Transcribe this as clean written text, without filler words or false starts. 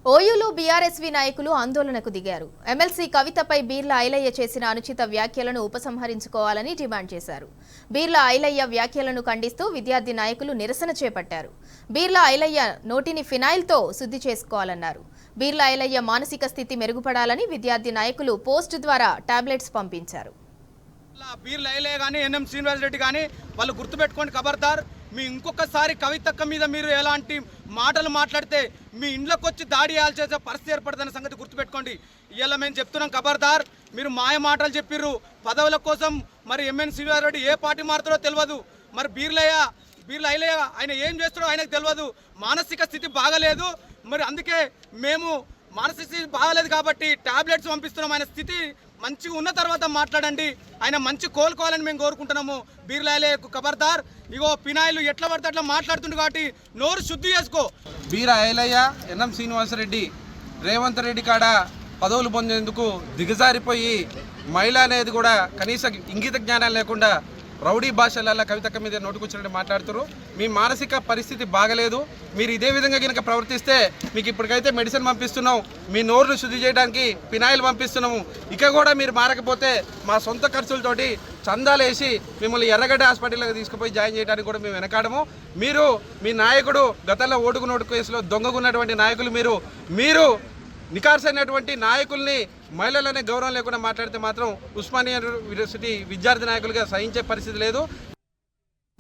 ఓయూలో BRSV నాయకులు ఆందోళనకు దిగారు. ఎమ్మెల్సీ కవితపై బీర్ల ఐలయ్య చేసిన అనుచిత వ్యాఖ్యలను ఉపసంహరించుకోవాలని డిమాండ్ చేశారు. బీర్ల ఐలయ్య వ్యాఖ్యలను ఖండిస్తూ విద్యార్థి నాయకులు నిరసన చేపట్టారు. బీర్ల ఐలయ్య నోటిని ఫినాయిల్తో శుద్ధి చేసుకోవాలన్నారు. బీర్ల ఐలయ్య మానసిక స్థితి మెరుగుపడాలని విద్యార్థి నాయకులు పోస్ట్ ద్వారా టాబ్లెట్స్ పంపించారు. బీర్ల ఐలయ్య కానీ ఎన్ఎం శ్రీనివాస్ రెడ్డి కానీ వాళ్ళు గుర్తుపెట్టుకోండి, ఖబర్దార్. మీ ఇంకొకసారి కవితక్క మీద మీరు ఎలాంటి మాటలు మాట్లాడితే మీ ఇంట్లోకి వచ్చి దాడి చేసే పరిస్థితి ఏర్పడుతున్న సంగతి గుర్తుపెట్టుకోండి. ఇలా మేము చెప్తున్నాం, ఖబర్దార్. మీరు మాయ మాటలు చెప్పిర్రు పదవుల కోసం. మరి ఎంఎన్ శ్రీనివాస్ రెడ్డి ఏ పార్టీ మారుతారో తెలియదు. మరి బీర్ల ఐలయ్య ఆయన ఏం చేస్తాడో ఆయనకు తెలియదు. మానసిక స్థితి బాగలేదు. మరి అందుకే మేము మానసిక స్థితి బాగలేదు కాబట్టి టాబ్లెట్స్ పంపిస్తున్నాం. ఆయన స్థితి మంచిగా ఉన్న తర్వాత మాట్లాడండి. ఆయన మంచి కోలుకోవాలని మేము కోరుకుంటున్నాము. బీర్ల ఐలయ్యకు ఖబర్దార్. ఇగో పినాయిలు ఎట్లా పడితే అట్లా మాట్లాడుతుంది కాబట్టి నోరు శుద్ధి చేసుకో. బీర్ల ఐలయ్య, ఎన్ఎం శ్రీనివాసరెడ్డి రేవంత్ రెడ్డి కాడ పదవులు పొందేందుకు దిగజారిపోయి మహిళ అనేది కూడా కనీస ఇంగిత జ్ఞానం లేకుండా రౌడీ భాషలలో కవితక్క మీద నోటుకొచ్చినట్టు మాట్లాడుతారు. మీ మానసిక పరిస్థితి బాగలేదు. మీరు ఇదే విధంగా కనుక ప్రవర్తిస్తే మీకు ఇప్పటికైతే మెడిసిన్ పంపిస్తున్నాం, మీ నోరును శుద్ధి చేయడానికి ఫినాయిల్ పంపిస్తున్నాము. ఇక కూడా మీరు మారకపోతే మా సొంత ఖర్చులతోటి చందాలు వేసి మిమ్మల్ని ఎర్రగడ్డ హాస్పిటల్కి తీసుకుపోయి జాయిన్ చేయడానికి కూడా మేము వెనకాడము. మీరు మీ నాయకుడు గతంలో ఓటుకు నోటు కేసులో దొంగకున్నటువంటి నాయకులు మీరు నికార్సైనటువంటి నాయకుల్ని మహిళలనే గౌరవం లేకుండా మాట్లాడితే మాత్రం ఉస్మానియా యూనివర్సిటీ విద్యార్థి నాయకులుగా సహించే పరిస్థితి లేదు.